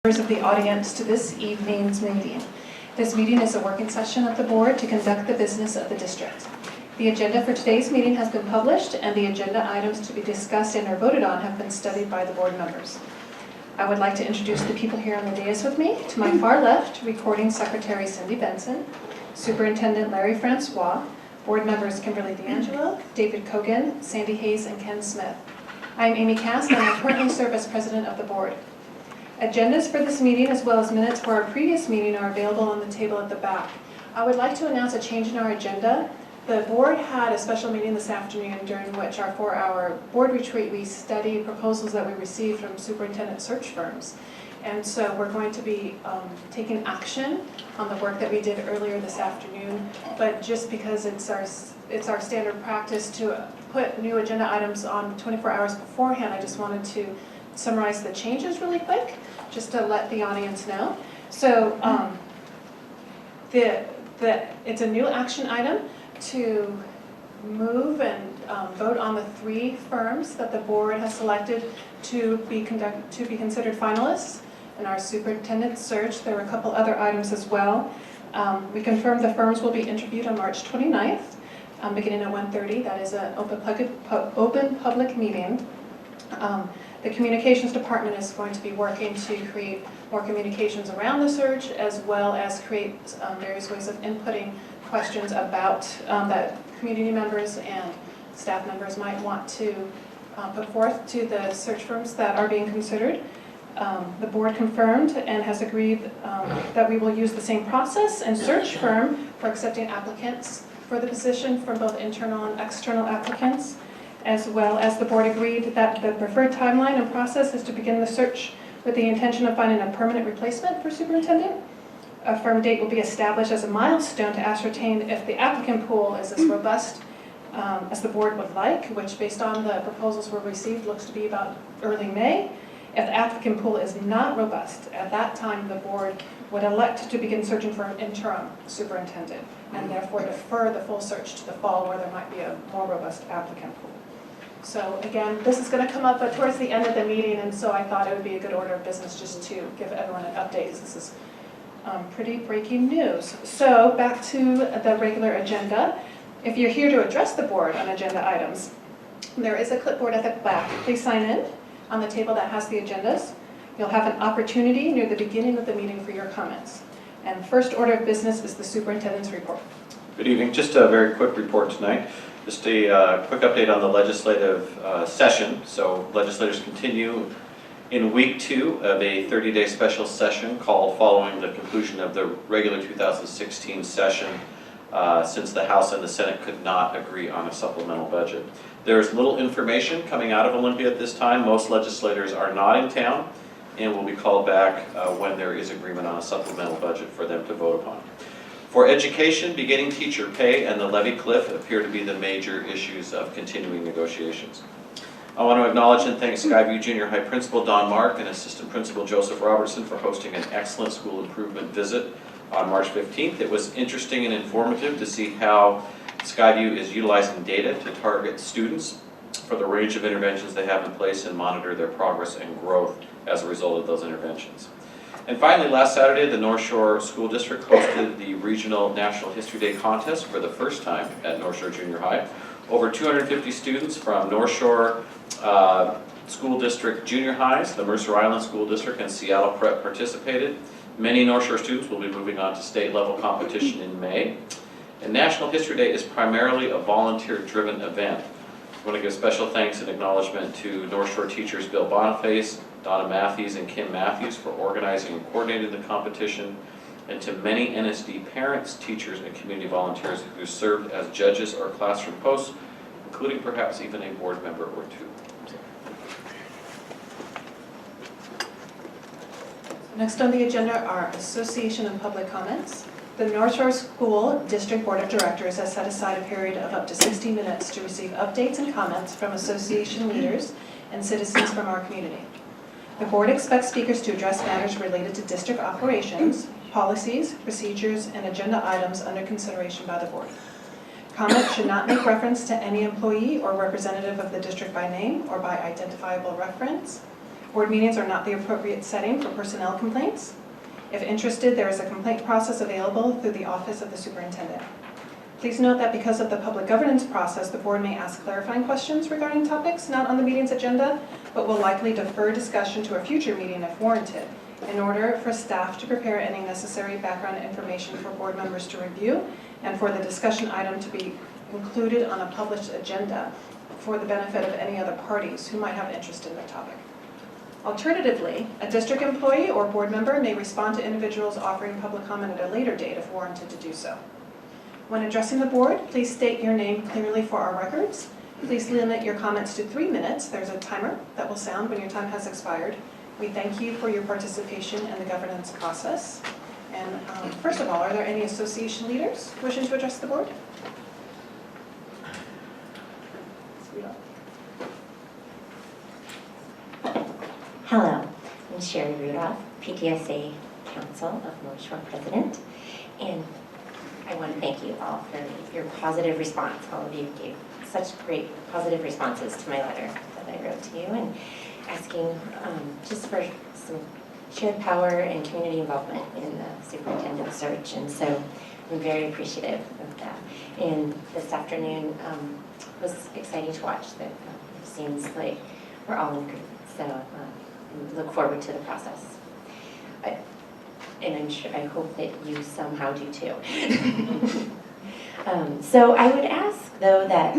Members of the audience to this evening's meeting. This meeting is a working session of the board to conduct the business of the district. The agenda for today's meeting has been published, and the agenda items to be discussed and or voted on have been studied by the board members. I would like to introduce the people here on the dais with me. To my far left, Recording Secretary Cindy Benson, Superintendent Larry Francois, board members Kimberly D'Angelo, David Kogan, Sandy Hayes, and Ken Smith. I am Amy Cast, and I currently serve as president of the board. Agendas for this meeting, as well as minutes for our previous meeting, are available on the table at the back. I would like to announce a change in our agenda. The board had a special meeting this afternoon during which our 4-hour board retreat, we studied proposals that we received from superintendent search firms. And so we're going to be taking action on the work that we did earlier this afternoon. But just because it's our standard practice to put new agenda items on 24 hours beforehand, I just wanted to summarize the changes really quick, just to let the audience know. So it's a new action item to move and vote on the 3 firms that the board has selected to be considered finalists in our superintendent search. There were a couple other items as well. We confirmed the firms will be interviewed on March 29th, beginning at 1:30. That is an open public meeting. The communications department is going to be working to create more communications around the search, as well as create various ways of inputting questions about that community members and staff members might want to put forth to the search firms that are being considered. The board confirmed and has agreed that we will use the same process and search firm for accepting applicants for the position from both internal and external applicants, as well as the board agreed that the preferred timeline and process is to begin the search with the intention of finding a permanent replacement for superintendent. A firm date will be established as a milestone to ascertain if the applicant pool is as robust as the board would like, which based on the proposals we received looks to be about early May. If the applicant pool is not robust, at that time the board would elect to begin searching for an interim superintendent and therefore defer the full search to the fall where there might be a more robust applicant pool. So again, this is going to come up towards the end of the meeting, and so I thought it would be a good order of business just to give everyone an update. This is pretty breaking news. So back to the regular agenda. If you're here to address the board on agenda items, there is a clipboard at the back. Please sign in on the table that has the agendas. You'll have an opportunity near the beginning of the meeting for your comments. And first order of business is the superintendent's report. Good evening. Just a very quick report tonight. Just a quick update on the legislative session. So legislators continue in week 2 of a 30-day special session called following the conclusion of the regular 2016 session since the House and the Senate could not agree on a supplemental budget. There's little information coming out of Olympia at this time. Most legislators are not in town and will be called back when there is agreement on a supplemental budget for them to vote upon. For education, beginning teacher pay and the levy cliff appear to be the major issues of continuing negotiations. I want to acknowledge and thank Skyview Junior High Principal Don Mark and Assistant Principal Joseph Robertson for hosting an excellent school improvement visit on March 15th. It was interesting and informative to see how Skyview is utilizing data to target students for the range of interventions they have in place and monitor their progress and growth as a result of those interventions. And finally, last Saturday, the North Shore School District hosted the Regional National History Day contest for the first time at North Shore Junior High. Over 250 students from North Shore School District Junior Highs, the Mercer Island School District, and Seattle Prep participated. Many North Shore students will be moving on to state level competition in May. And National History Day is primarily a volunteer-driven event. I want to give special thanks and acknowledgement to North Shore teachers Bill Boniface, Donna Matthews, and Kim Matthews for organizing and coordinating the competition, and to many NSD parents, teachers, and community volunteers who served as judges or classroom hosts, including perhaps even a board member or 2. Next on the agenda are association and public comments. The North Shore School District Board of Directors has set aside a period of up to 60 minutes to receive updates and comments from association leaders and citizens from our community. The board expects speakers to address matters related to district operations, policies, procedures, and agenda items under consideration by the board. Comments should not make reference to any employee or representative of the district by name or by identifiable reference. Board meetings are not the appropriate setting for personnel complaints. If interested, there is a complaint process available through the Office of the Superintendent. Please note that because of the public governance process, the board may ask clarifying questions regarding topics not on the meeting's agenda, but will likely defer discussion to a future meeting if warranted, in order for staff to prepare any necessary background information for board members to review and for the discussion item to be included on a published agenda for the benefit of any other parties who might have interest in the topic. Alternatively, a district employee or board member may respond to individuals offering public comment at a later date if warranted to do so. When addressing the board, please state your name clearly for our records. Please limit your comments to 3 minutes. There's a timer that will sound when your time has expired. We thank you for your participation in the governance process. And first of all, are there any association leaders wishing to address the board? Hello, I'm Sherry Rudolph, PTSA Council of North Shore President, and I want to thank you all for your positive response. All of you gave such great positive responses to my letter that I wrote to you, and asking just for some shared power and community involvement in the superintendent search, and so I'm very appreciative of that. And this afternoon was exciting to watch. That it seems like we're all in agreement, so look forward to the process. And I hope that you somehow do too. So I would ask, though, that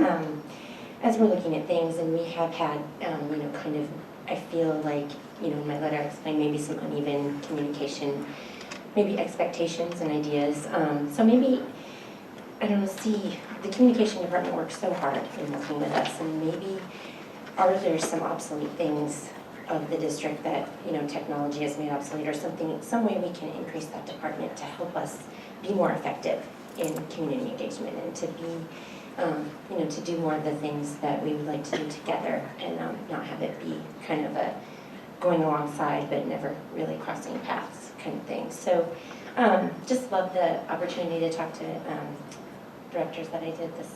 as we're looking at things, and we have had, kind of, I feel like, my letter explained maybe some uneven communication, maybe expectations and ideas. So maybe, I don't know, see, the communication department works so hard in working with us, and maybe are there some obsolete things of the district that technology has made obsolete, or some way we can increase that department to help us be more effective in community engagement, and to be to do more of the things that we would like to do together, and not have it be kind of a going alongside but never really crossing paths kind of thing. So just love the opportunity to talk to directors that I did this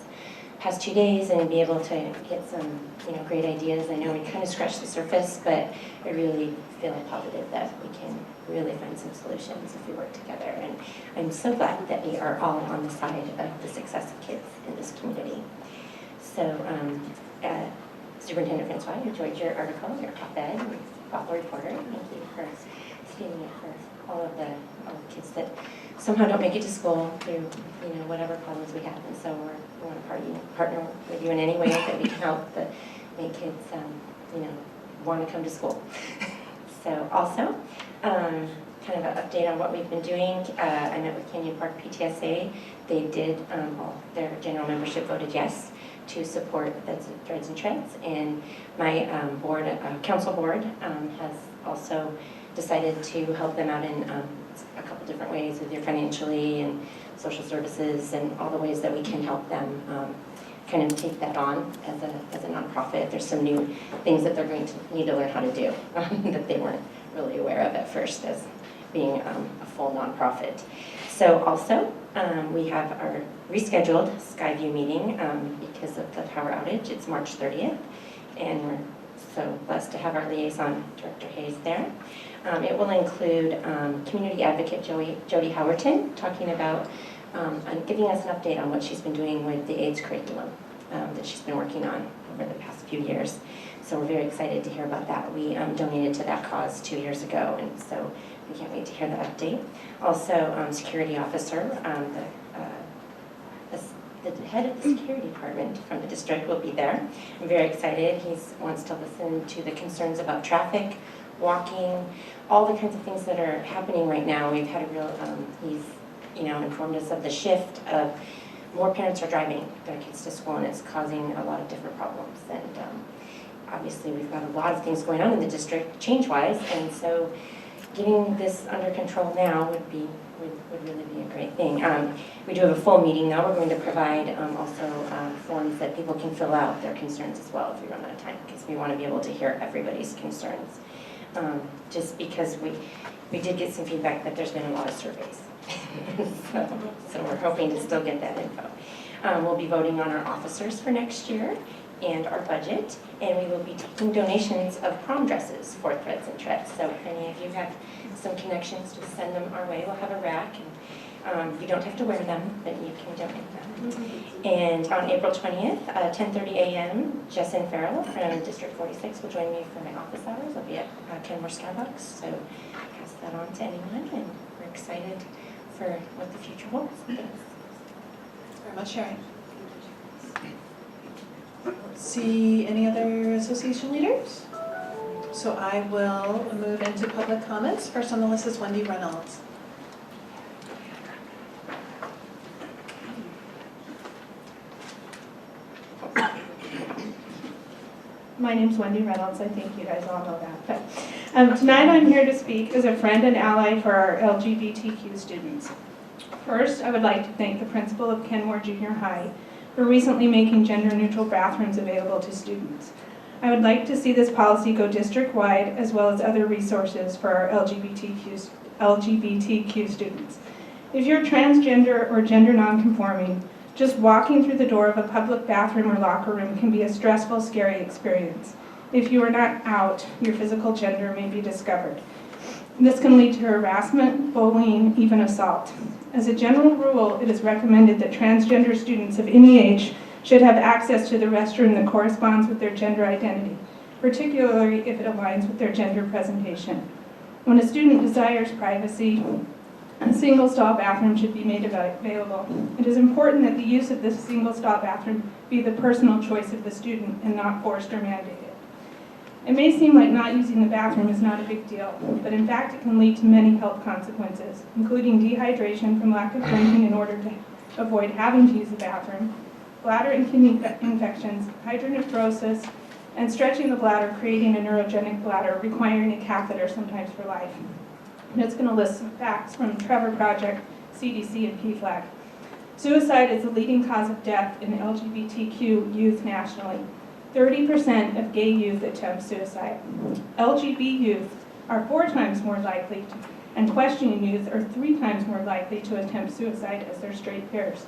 past 2 days and be able to get some great ideas. I know we kind of scratched the surface, but I really feel positive that we can really find some solutions if we work together. And I'm so glad that we are all on the side of the success of kids in this community. So Superintendent Francois, I enjoyed your article, your op-ed, and thoughtful reporter. Thank you for stating it for all of the kids that somehow don't make it to school through whatever problems we have, and so we want to partner with you in any way that we can help that make kids want to come to school. So also kind of an update on what we've been doing. I met with Canyon Park PTSA. They did their general membership voted yes to support the Threads and Treads, and my council board has also decided to help them out in a couple different ways, either financially and social services, and all the ways that we can help them kind of take that on as a nonprofit. There's some new things that they're going to need to learn how to do that they weren't really aware of at first as being a full nonprofit. So also, we have our rescheduled Skyview meeting because of the power outage. It's March 30th, and we're so blessed to have our liaison, Director Hayes, there. It will include community advocate Jody Howerton talking about and giving us an update on what she's been doing with the AIDS curriculum that she's been working on over the past few years. So we're very excited to hear about that. We donated to that cause 2 years ago, and so we can't wait to hear the update. Also, security officer, the head of the security department from the district will be there. I'm very excited. He wants to listen to the concerns about traffic, walking, all the kinds of things that are happening right now. We've had a real, he's informed us of the shift of more parents are driving their kids to school, and it's causing a lot of different problems. And obviously we've got a lot of things going on in the district change-wise, and so getting this under control now would really be a great thing. We do have a full meeting now. We're going to provide also forms that people can fill out their concerns as well if we run out of time, because we want to be able to hear everybody's concerns. Just because we did get some feedback that there's been a lot of surveys. so we're hoping to still get that info. We'll be voting on our officers for next year, and our budget, and we will be taking donations of prom dresses for Threads and Treads. So if any of you have some connections, just send them our way. We'll have a rack, and you don't have to wear them, but you can donate them. And on April 20th, 10:30 a.m., Jessin Farrell from District 46 will join me for my office hours. I'll be at Kenmore Starbucks, so pass that on to anyone, and we're excited for what the future holds. Thanks. Very much, Sharon. See any other association leaders? So I will move into public comments. First on the list is Wendy Reynolds. My name's Wendy Reynolds. I think you guys all know that. But tonight I'm here to speak as a friend and ally for our LGBTQ students. First, I would like to thank the principal of Kenmore Junior High for recently making gender-neutral bathrooms available to students. I would like to see this policy go district-wide as well as other resources for our LGBTQ students. If you're transgender or gender non-conforming, just walking through the door of a public bathroom or locker room can be a stressful, scary experience. If you are not out, your physical gender may be discovered. This can lead to harassment, bullying, even assault. As a general rule, it is recommended that transgender students of any age should have access to the restroom that corresponds with their gender identity, particularly if it aligns with their gender presentation. When a student desires privacy, a single-stall bathroom should be made available. It is important that the use of this single-stall bathroom be the personal choice of the student and not forced or mandated. It may seem like not using the bathroom is not a big deal, but in fact it can lead to many health consequences, including dehydration from lack of drinking in order to avoid having to use the bathroom, bladder and kidney infections, hydronephrosis, and stretching the bladder, creating a neurogenic bladder, requiring a catheter sometimes for life. And it's going to list some facts from Trevor Project, CDC, and PFLAG. Suicide is the leading cause of death in LGBTQ youth nationally. 30% of gay youth attempt suicide. LGBT youth are 4 times more likely to, and questioning youth are 3 times more likely to attempt suicide as their straight peers.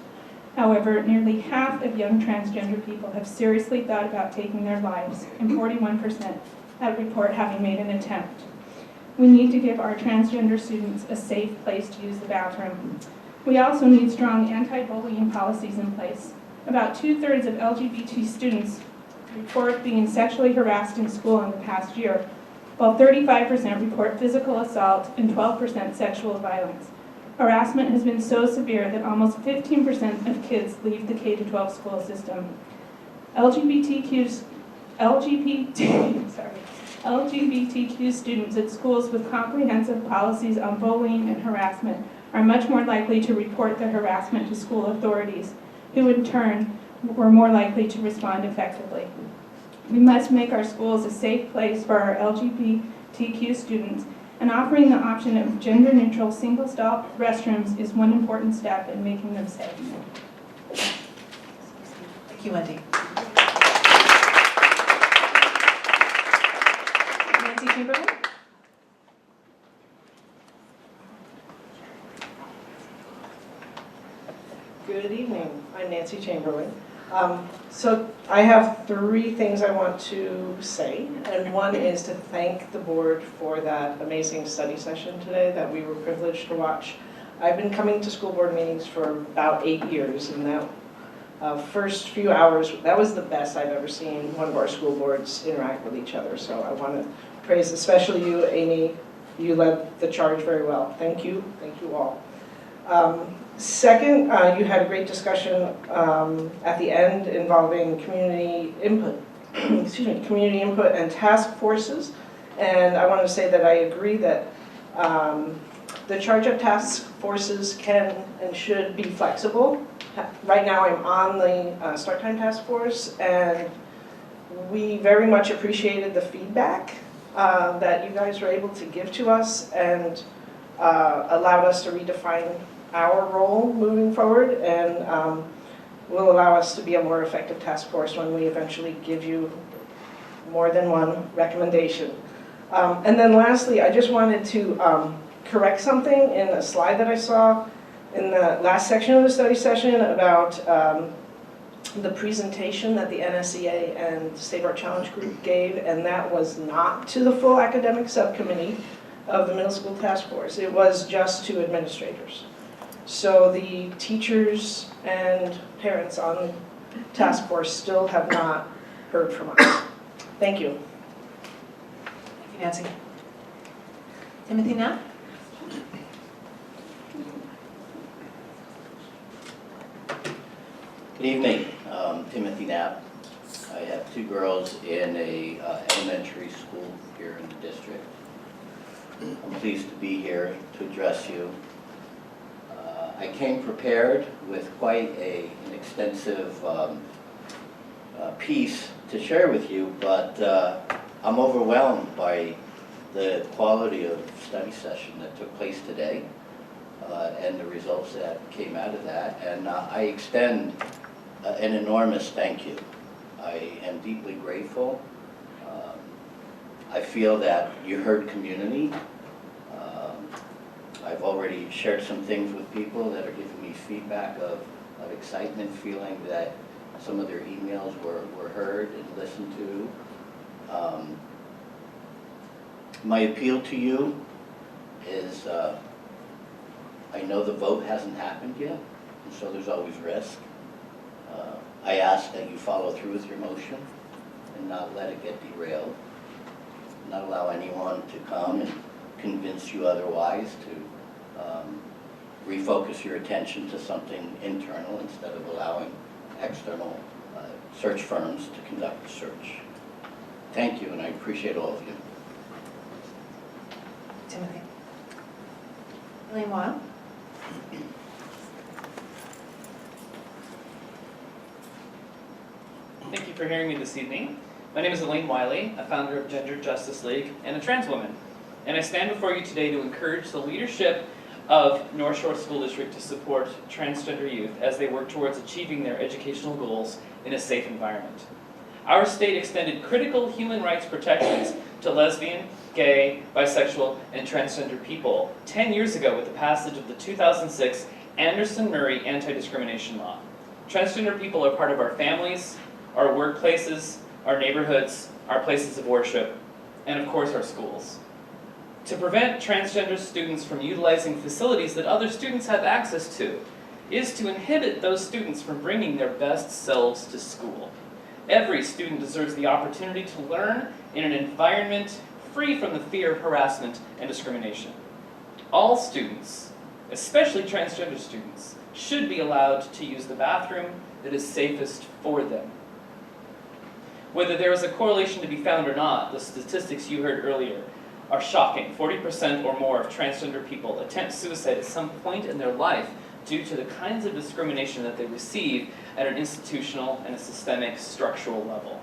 However, nearly half of young transgender people have seriously thought about taking their lives, and 41% have report having made an attempt. We need to give our transgender students a safe place to use the bathroom. We also need strong anti-bullying policies in place. About 2/3 of LGBT students report being sexually harassed in school in the past year, while 35% report physical assault and 12% sexual violence. Harassment has been so severe that almost 15% of kids leave the K-12 school system. LGBTQ students at schools with comprehensive policies on bullying and harassment are much more likely to report the harassment to school authorities, who in turn were more likely to respond effectively. We must make our schools a safe place for our LGBTQ students, and offering the option of gender-neutral single-stall restrooms is one important step in making them safe. Thank you, Wendy. Nancy Chamberlain? Good evening. I'm Nancy Chamberlain. So I have 3 things I want to say, and one is to thank the board for that amazing study session today that we were privileged to watch. I've been coming to school board meetings for about 8 years, and that first few hours, that was the best I've ever seen one of our school boards interact with each other. So I want to praise especially you, Amy. You led the charge very well. Thank you all. Second, you had a great discussion at the end involving community input, community input and task forces. And I want to say that I agree that the charge of task forces can and should be flexible. Right now I'm on the start time task force, and we very much appreciated the feedback that you guys were able to give to us, and allowed us to redefine our role moving forward, and will allow us to be a more effective task force when we eventually give you more than one recommendation. And then lastly, I just wanted to correct something in a slide that I saw in the last section of the study session about the presentation that the NSEA and State Art Challenge Group gave, and that was not to the full academic subcommittee of the middle school task force. It was just to administrators. So the teachers and parents on the task force still have not heard from us. Thank you. Thank you, Nancy. Timothy Knapp? Good evening, Timothy Knapp. I have two girls in a elementary school here in the district. I'm pleased to be here to address you. I came prepared with quite an extensive piece to share with you, but I'm overwhelmed by the quality of study session that took place today and the results that came out of that. And I extend an enormous thank you. I am deeply grateful. I feel that you heard community. I've already shared some things with people that are giving me feedback of excitement, feeling that some of their emails were heard and listened to. My appeal to you is, I know the vote hasn't happened yet, and so there's always risk. I ask that you follow through with your motion and not let it get derailed, not allow anyone to come and convince you otherwise, to refocus your attention to something internal instead of allowing external search firms to conduct the search. Thank you, and I appreciate all of you. Timothy. Elaine Weil? Thank you for hearing me this evening. My name is Elaine Wiley, a founder of Gender Justice League and a trans woman. And I stand before you today to encourage the leadership of North Shore School District to support transgender youth as they work towards achieving their educational goals in a safe environment. Our state extended critical human rights protections to lesbian, gay, bisexual, and transgender people 10 years ago with the passage of the 2006 Anderson-Murray anti-discrimination law. Transgender people are part of our families, our workplaces, our neighborhoods, our places of worship, and of course our schools. To prevent transgender students from utilizing facilities that other students have access to is to inhibit those students from bringing their best selves to school. Every student deserves the opportunity to learn in an environment free from the fear of harassment and discrimination. All students, especially transgender students, should be allowed to use the bathroom that is safest for them. Whether there is a correlation to be found or not, the statistics you heard earlier are shocking. 40% or more of transgender people attempt suicide at some point in their life due to the kinds of discrimination that they receive at an institutional and a systemic structural level.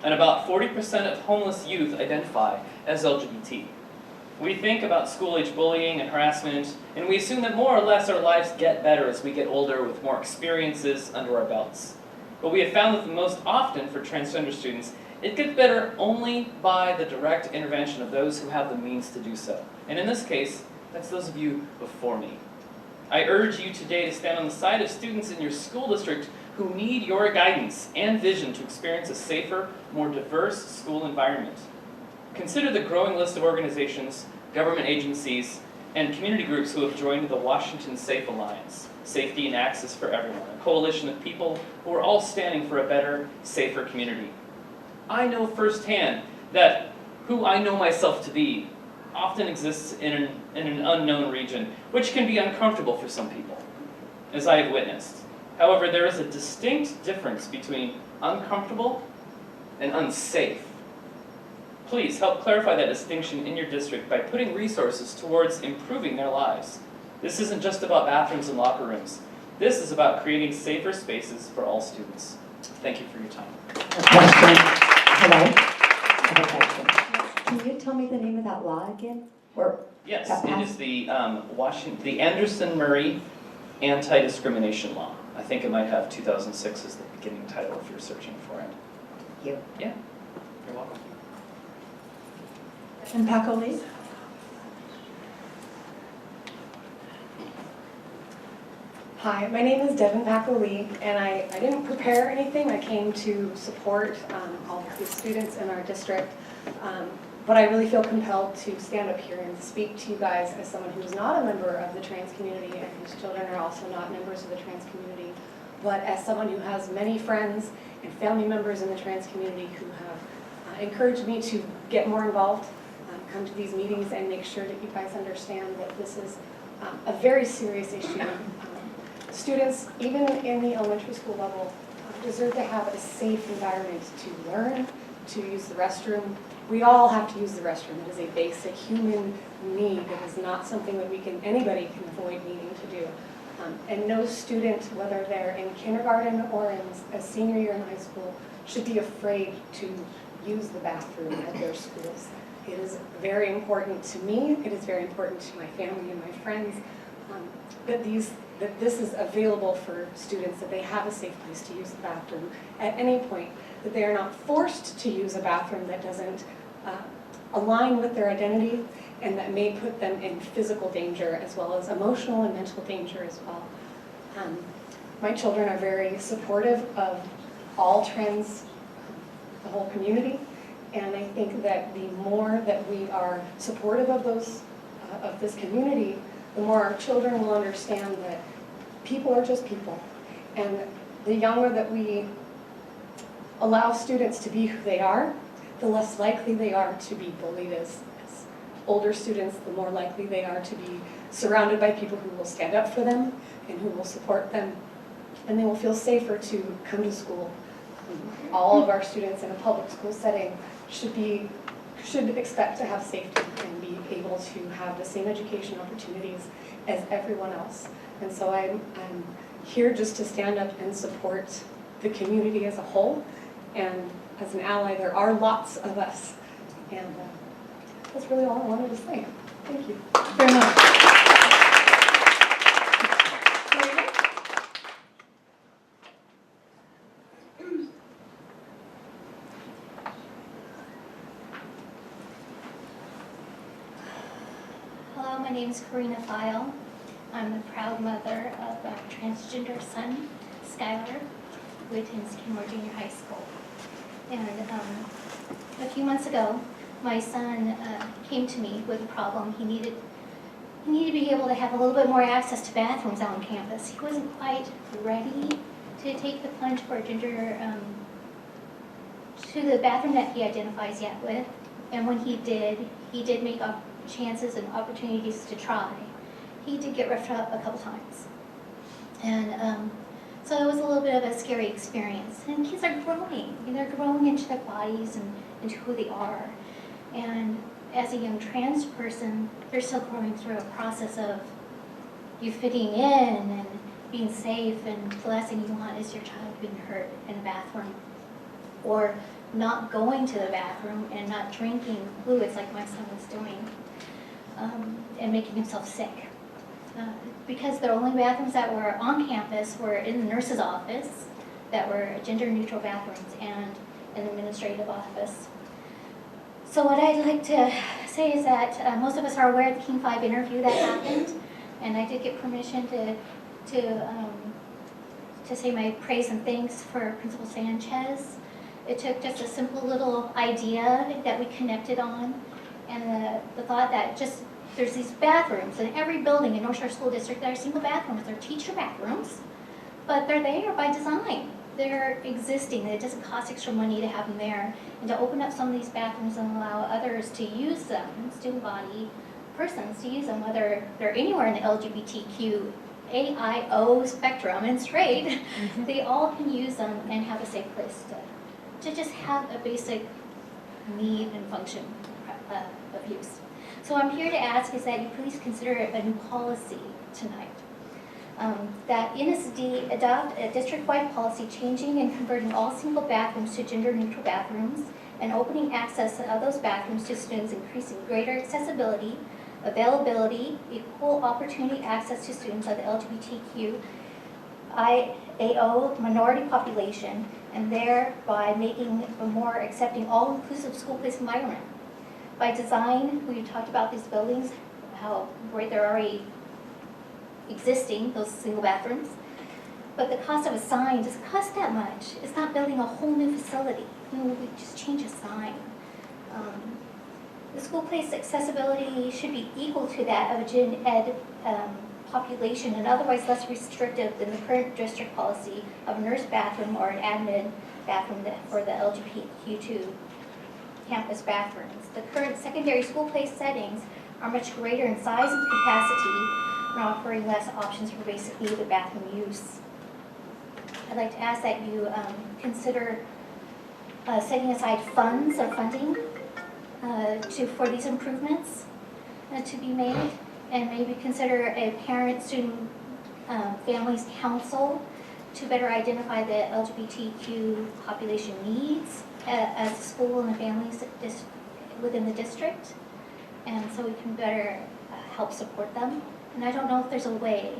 And about 40% of homeless youth identify as LGBT. We think about school-age bullying and harassment, and we assume that more or less our lives get better as we get older with more experiences under our belts. But we have found that the most often for transgender students, it gets better only by the direct intervention of those who have the means to do so. And in this case, that's those of you before me. I urge you today to stand on the side of students in your school district who need your guidance and vision to experience a safer, more diverse school environment. Consider the growing list of organizations, government agencies, and community groups who have joined the Washington Safe Alliance, Safety and Access for Everyone, a coalition of people who are all standing for a better, safer community. I know firsthand that who I know myself to be often exists in an unknown region, which can be uncomfortable for some people, as I have witnessed. However, there is a distinct difference between uncomfortable and unsafe. Please help clarify that distinction in your district by putting resources towards improving their lives. This isn't just about bathrooms and locker rooms. This is about creating safer spaces for all students. Thank you for your time. Hello? I have a question. Can you tell me the name of that law again? Or Yes, that it passed? is the Anderson-Murray anti-discrimination law. I think it might have 2006 as the beginning title if you're searching for it. Thank you. Yeah, you're welcome. And Paco Lee? Hi, my name is Devin Paco-Lee, and I didn't prepare anything. I came to support all of the students in our district, but I really feel compelled to stand up here and speak to you guys as someone who is not a member of the trans community and whose children are also not members of the trans community, but as someone who has many friends and family members in the trans community who have encouraged me to get more involved, come to these meetings and make sure that you guys understand that this is a very serious issue. Students, even in the elementary school level, deserve to have a safe environment to learn, to use the restroom. We all have to use the restroom. It is a basic human need. It is not something that anybody can avoid needing to do. And no student, whether they're in kindergarten or in a senior year in high school, should be afraid to use the bathroom at their schools. It is very important to me. It is very important to my family and my friends that this is available for students, that they have a safe place to use the bathroom at any point, that they are not forced to use a bathroom that doesn't align with their identity and that may put them in physical danger as well as emotional and mental danger as well. My children are very supportive of all trans, the whole community, and I think that the more that we are supportive of this community, the more our children will understand that people are just people. And the younger that we allow students to be who they are, the less likely they are to be bullied as older students, the more likely they are to be surrounded by people who will stand up for them and who will support them, and they will feel safer to come to school. All of our students in a public school setting should expect to have safety and be able to have the same education opportunities as everyone else. And so I'm here just to stand up and support the community as a whole. And as an ally, there are lots of us. And that's really all I wanted to say. Thank you very much. Hello, my name is Karina File. I'm the proud mother of a transgender son, Skylar, who attends Kenmore Junior High School. And a few months ago, my son came to me with a problem. He needed to be able to have a little bit more access to bathrooms out on campus. He wasn't quite ready to take the plunge for gender to the bathroom that he identifies yet with. And when he did make up chances and opportunities to try. He did get roughed up a couple times. And so it was a little bit of a scary experience. And kids are growing. They're growing into their bodies and into who they are. And as a young trans person, they're still growing through a process of you fitting in and being safe, and the last thing you want is your child being hurt in a bathroom. Or not going to the bathroom and not drinking fluids like my son was doing. And making himself sick. Because the only bathrooms that were on campus were in the nurse's office, that were gender-neutral bathrooms, and an administrative office. So what I'd like to say is that most of us are aware of the King 5 interview that happened, and I did get permission to say my praise and thanks for Principal Sanchez. It took just a simple little idea that we connected on, and the thought that just there's these bathrooms in every building in North Shore School District that are single bathrooms. They're teacher bathrooms, but they're there by design. They're existing. It doesn't cost extra money to have them there. And to open up some of these bathrooms and allow others to use them, student body persons to use them, whether they're anywhere in the LGBTQ AIO spectrum and straight, they all can use them and have a safe place to just have a basic need and function of use. So I'm here to ask is that you please consider a new policy tonight. That NSD adopt a district-wide policy changing and converting all single bathrooms to gender-neutral bathrooms and opening access of those bathrooms to students, increasing greater accessibility, availability, equal opportunity access to students of the LGBTQ IAO minority population, and thereby making a more accepting, all-inclusive school-place environment. By design, we talked about these buildings, how great they're already existing, those single bathrooms. But the cost of a sign doesn't cost that much. It's not building a whole new facility. You know, we just change a sign. The school place accessibility should be equal to that of a gen ed population and otherwise less restrictive than the current district policy of a nurse bathroom or an admin bathroom for the LGBTQ2 campus bathrooms. The current secondary school place settings are much greater in size and capacity and offering less options for basic need of bathroom use. I'd like to ask that you consider setting aside funds or funding for these improvements to be made, and maybe consider a parent-student families council to better identify the LGBTQ population needs as a school and the families within the district, and so we can better help support them. And I don't know if there's a way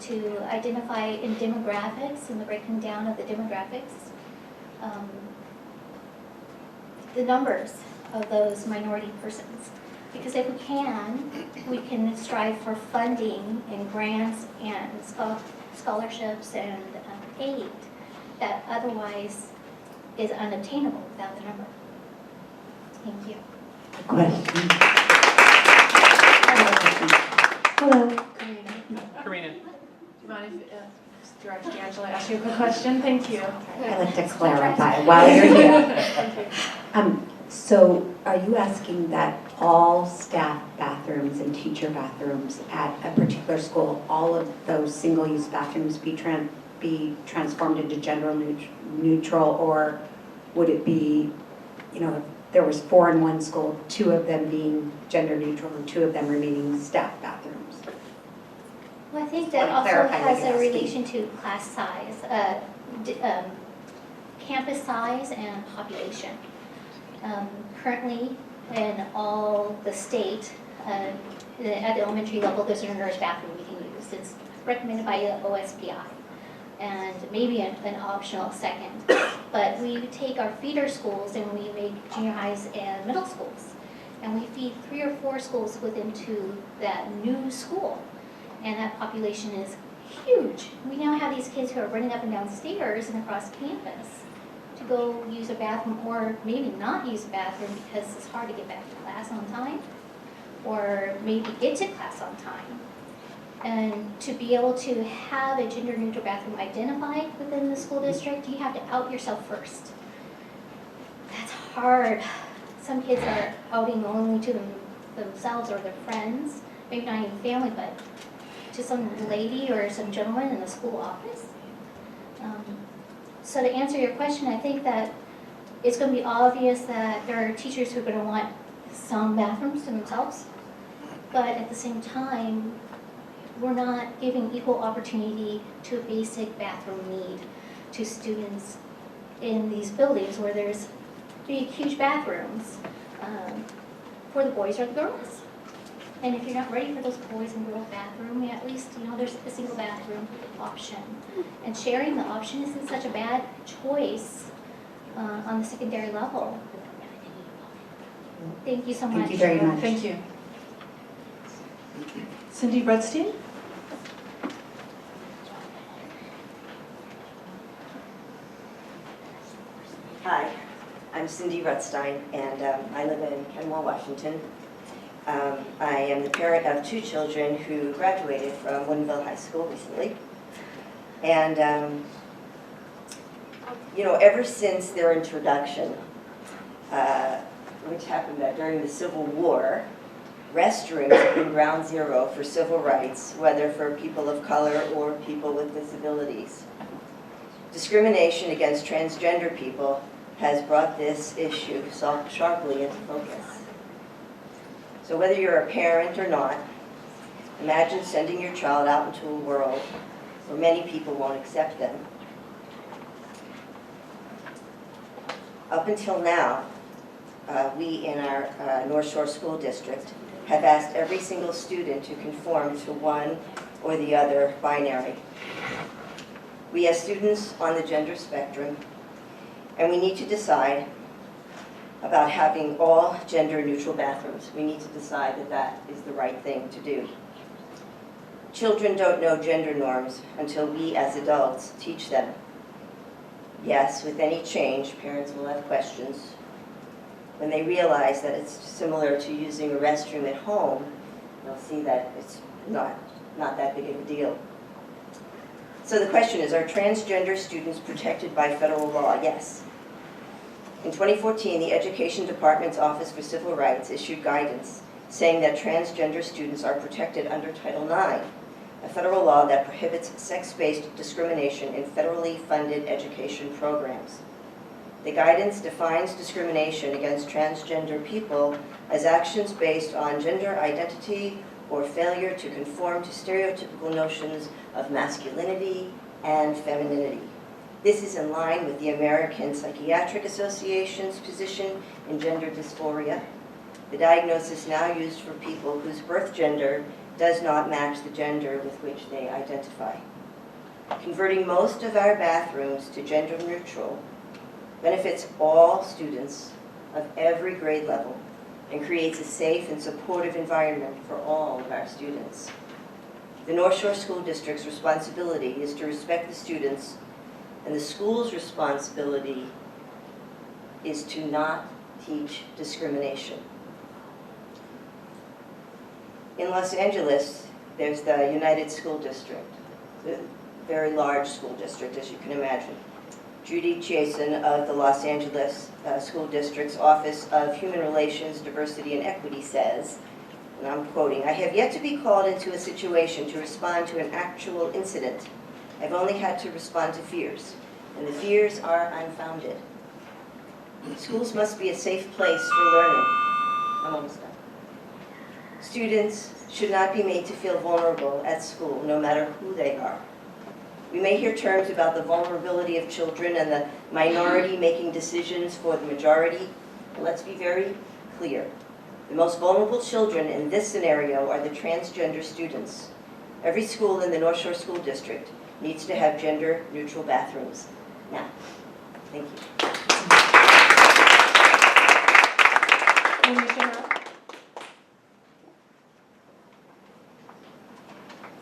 to identify in demographics, in the breaking down of the demographics, the numbers of those minority persons. Because if we can strive for funding and grants and scholarships and aid that otherwise is unobtainable without the number. Thank you. Question. Hello. Karina. Do you mind if Director D'Angelo asks you a quick question? Thank you. I'd like to clarify while you're here. Thank you. So are you asking that all staff bathrooms and teacher bathrooms at a particular school, all of those single-use bathrooms be transformed into gender neutral, or would it be, you know, if there was 4 in one school, 2 of them being gender neutral and 2 of them remaining staff bathrooms? Well, I think Just that wanna also clarify what has you're a asking. relation to class size, campus size and population. Currently, in all the state, at the elementary level, there's a nurse bathroom we can use. It's recommended by the OSPI, and maybe an optional second. But we take our feeder schools and we make junior highs and middle schools, and we feed 3 or 4 schools into that new school, and that population is huge. We now have these kids who are running up and down stairs and across campus to go use a bathroom, or maybe not use a bathroom because it's hard to get back to class on time, or maybe get to class on time. And to be able to have a gender neutral bathroom identified within the school district, you have to out yourself first. That's hard. Some kids are outing only to themselves or their friends, maybe not even family, but to some lady or some gentleman in the school office. So to answer your question, I think that it's going to be obvious that there are teachers who are going to want some bathrooms to themselves, but at the same time, we're not giving equal opportunity to a basic bathroom need to students in these buildings where there's big, huge bathrooms for the boys or the girls. And if you're not ready for those boys and girls bathroom, at least, you know, there's a single bathroom option. And sharing the option isn't such a bad choice on the secondary level. Thank you so much. Thank you very much. Thank you. Cindy Bredstein? Hi, I'm Cindy Rutstein, and I live in Kenmore, Washington. I am the parent of 2 children who graduated from Woodinville High School recently. And, you know, ever since their introduction, which happened during the Civil War, restrooms have been ground zero for civil rights, whether for people of color or people with disabilities. Discrimination against transgender people has brought this issue so sharply into focus. So whether you're a parent or not, imagine sending your child out into a world where many people won't accept them. Up until now, we in our North Shore School District have asked every single student to conform to one or the other binary. We have students on the gender spectrum, and we need to decide about having all gender neutral bathrooms. We need to decide that that is the right thing to do. Children don't know gender norms until we as adults teach them. Yes, with any change, parents will have questions. When they realize that it's similar to using a restroom at home, they'll see that it's not that big of a deal. So the question is, are transgender students protected by federal law? Yes. In 2014, the Education Department's Office for Civil Rights issued guidance saying that transgender students are protected under Title IX, a federal law that prohibits sex-based discrimination in federally funded education programs. The guidance defines discrimination against transgender people as actions based on gender identity or failure to conform to stereotypical notions of masculinity and femininity. This is in line with the American Psychiatric Association's position in gender dysphoria, the diagnosis now used for people whose birth gender does not match the gender with which they identify. Converting most of our bathrooms to gender neutral benefits all students of every grade level and creates a safe and supportive environment for all of our students. The North Shore School District's responsibility is to respect the students, and the school's responsibility is to not teach discrimination. In Los Angeles, there's the United School District, a very large school district, as you can imagine. Judy Chasen of the Los Angeles School District's Office of Human Relations, Diversity, and Equity says, and I'm quoting, "I have yet to be called into a situation to respond to an actual incident. I've only had to respond to fears, and the fears are unfounded. Schools must be a safe place for learning." I'm almost done. Students should not be made to feel vulnerable at school, no matter who they are. We may hear terms about the vulnerability of children and the minority making decisions for the majority, but let's be very clear. The most vulnerable children in this scenario are the transgender students. Every school in the North Shore School District needs to have gender-neutral bathrooms. Now, thank you.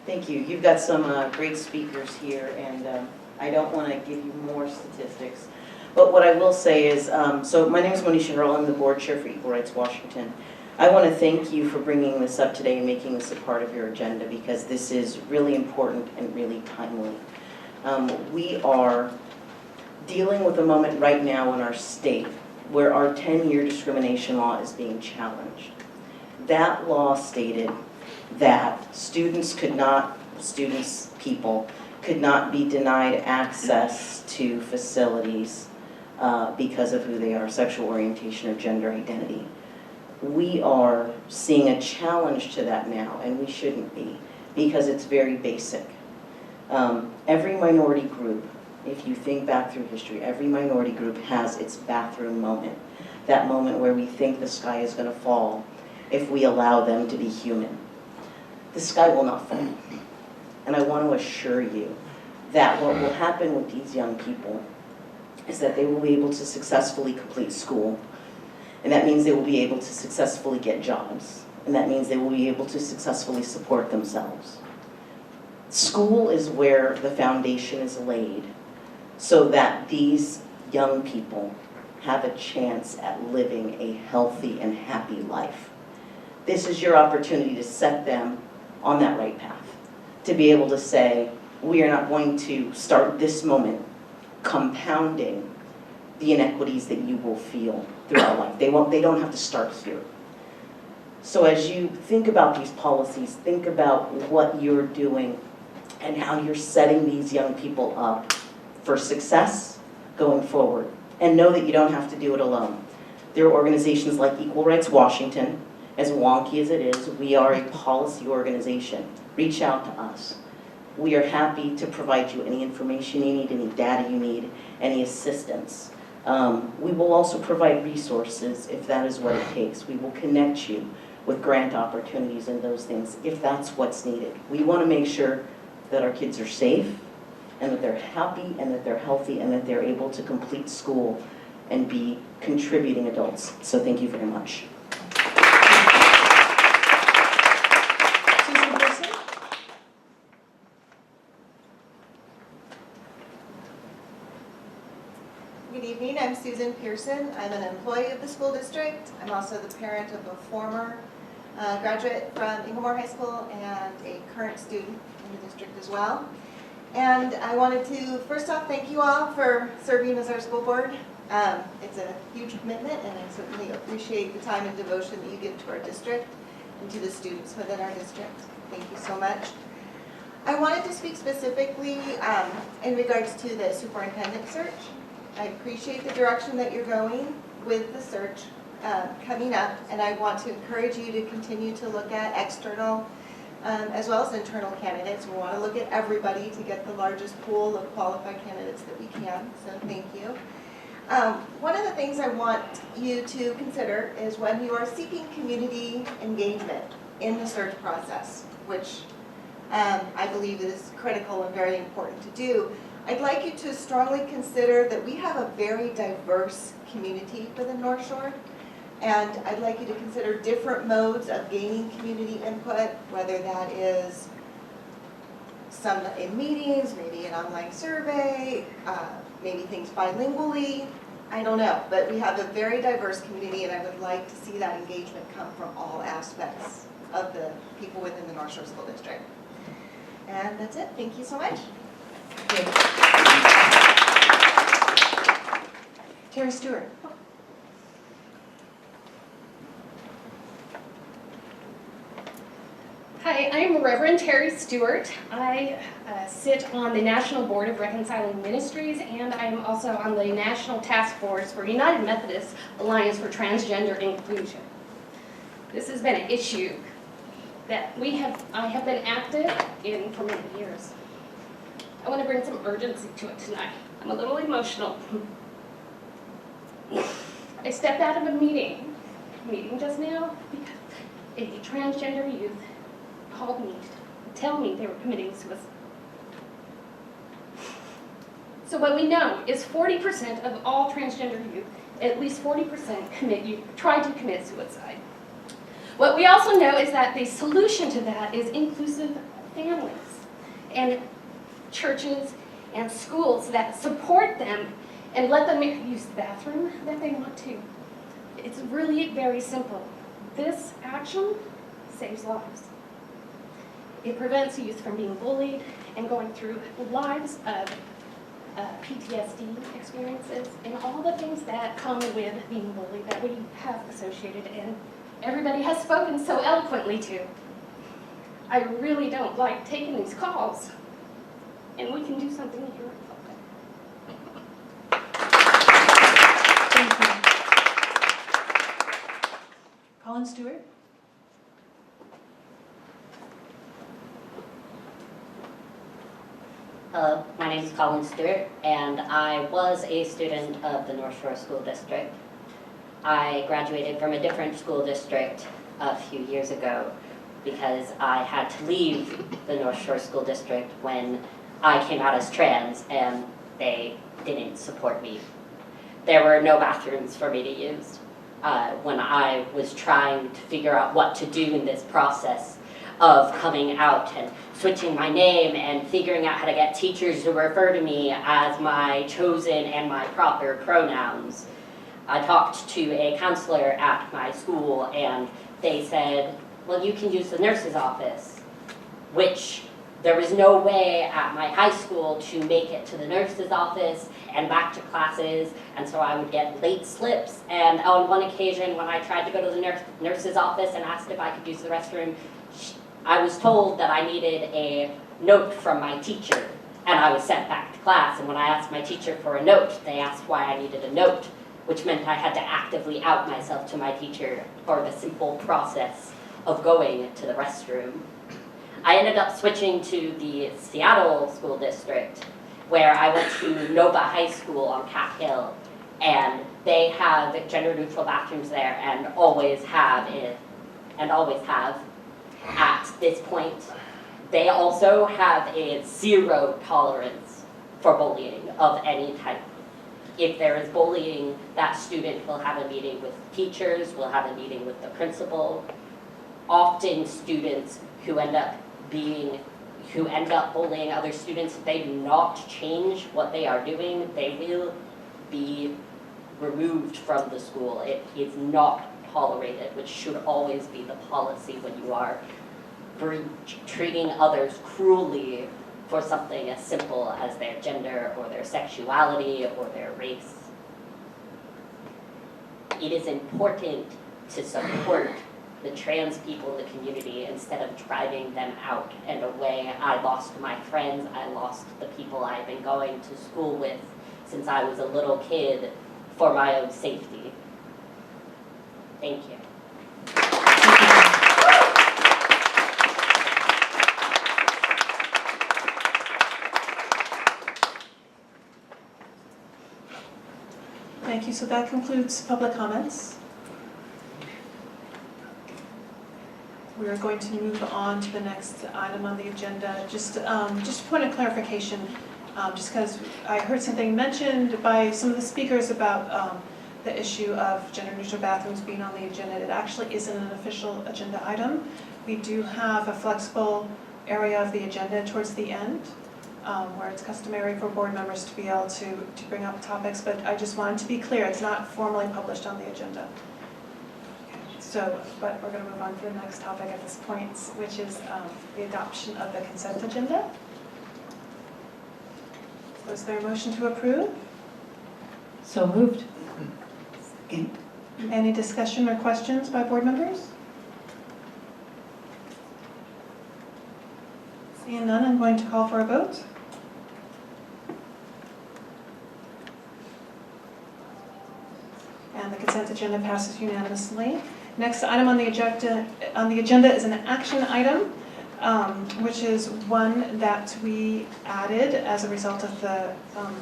Thank you. You've got some great speakers here, and I don't want to give you more statistics. But what I will say is, so my name is Monisha Hurl. I'm the board chair for Equal Rights Washington. I want to thank you for bringing this up today and making this a part of your agenda, because this is really important and really timely. We are dealing with a moment right now in our state where our 10-year discrimination law is being challenged. That law stated that people could not be denied access to facilities because of who they are, sexual orientation, or gender identity. We are seeing a challenge to that now, and we shouldn't be, because it's very basic. Every minority group, if you think back through history, every minority group has its bathroom moment. That moment where we think the sky is going to fall if we allow them to be human. The sky will not fall. And I want to assure you that what will happen with these young people is that they will be able to successfully complete school. And that means they will be able to successfully get jobs. And that means they will be able to successfully support themselves. School is where the foundation is laid so that these young people have a chance at living a healthy and happy life. This is your opportunity to set them on that right path, to be able to say, we are not going to start this moment compounding the inequities that you will feel throughout life. They don't have to start here. So as you think about these policies, think about what you're doing and how you're setting these young people up for success going forward. And know that you don't have to do it alone. There are organizations like Equal Rights Washington. As wonky as it is, we are a policy organization. Reach out to us. We are happy to provide you any information you need, any data you need, any assistance. We will also provide resources if that is what it takes. We will connect you with grant opportunities and those things if that's what's needed. We want to make sure that our kids are safe and that they're happy and that they're healthy and that they're able to complete school and be contributing adults. So thank you very much. evening. I'm Susan Pearson. I'm an employee of the school district. I'm also the parent of a former graduate from Inglemoor High School and a current student in the district as well. And I wanted to first off thank you all for serving as our school board. It's a huge commitment, and I certainly appreciate the time and devotion that you give to our district and to the students within our district. Thank you so much. I wanted to speak specifically in regards to the superintendent search. I appreciate the direction that you're going with the search coming up, and I want to encourage you to continue to look at external as well as internal candidates. We want to look at everybody to get the largest pool of qualified candidates that we can, so thank you. One of the things I want you to consider is when you are seeking community engagement in the search process, which I believe is critical and very important to do, I'd like you to strongly consider that we have a very diverse community within North Shore, and I'd like you to consider different modes of gaining community input, whether that is some in meetings, maybe an online survey, maybe things bilingually, I don't know, but we have a very diverse community, and I would like to see that engagement come from all aspects of the people within the North Shore School District. And that's it. Thank you so much. Terry Stewart. Hi, I'm Reverend Terry Stewart. I sit on the National Board of Reconciling Ministries, and I am also on the National Task Force for United Methodist Alliance for Transgender Inclusion. This has been an issue that I have been active in for many years. I want to bring some urgency to it tonight. I'm a little emotional. I stepped out of a meeting just now because a transgender youth called me to tell me they were committing suicide. So what we know is 40% of all transgender youth, at least 40% try to commit suicide. What we also know is that the solution to that is inclusive families and churches and schools that support them and let them use the bathroom that they want to. It's really very simple. This action saves lives. It prevents youth from being bullied and going through lives of PTSD experiences and all the things that come with being bullied that we have associated and everybody has spoken so eloquently to. I really don't like taking these calls, and we can do something here. Thank you. Colin Stewart. Hello, my name is Colin Stewart, and I was a student of the North Shore School District. I graduated from a different school district a few years ago because I had to leave the North Shore School District when I came out as trans and they didn't support me. There were no bathrooms for me to use. When I was trying to figure out what to do in this process of coming out and switching my name and figuring out how to get teachers to refer to me as my chosen and my proper pronouns, I talked to a counselor at my school and they said, well, you can use the nurse's office, which there was no way at my high school to make it to the nurse's office and back to classes, and so I would get late slips. And on one occasion when I tried to go to the nurse's office and asked if I could use the restroom, I was told that I needed a note from my teacher, and I was sent back to class. And when I asked my teacher for a note, they asked why I needed a note, which meant I had to actively out myself to my teacher for the simple process of going to the restroom. I ended up switching to the Seattle School District, where I went to Nova High School on Cap Hill, and they have gender-neutral bathrooms there and always have at this point. They also have a zero tolerance for bullying of any type. If there is bullying, that student will have a meeting with teachers, will have a meeting with the principal. Often students who end up bullying other students, if they do not change what they are doing, they will be removed from the school. It is not tolerated, which should always be the policy when you are treating others cruelly for something as simple as their gender or their sexuality or their race. It is important to support the trans people in the community instead of driving them out and away. I lost my friends, I lost the people I've been going to school with since I was a little kid for my own safety. Thank you. Thank you. So that concludes public comments. We are going to move on to the next item on the agenda. Just a point of clarification, just because I heard something mentioned by some of the speakers about the issue of gender-neutral bathrooms being on the agenda. It actually isn't an official agenda item. We do have a flexible area of the agenda towards the end, where it's customary for board members to be able to bring up topics, but I just wanted to be clear, it's not formally published on the agenda. So, but we're going to move on to the next topic at this point, which is the adoption of the consent agenda. So is there a motion to approve? So moved. Any discussion or questions by board members? Seeing none, I'm going to call for a vote. And the consent agenda passes unanimously. Next item on the agenda is an action item, which is one that we added as a result of the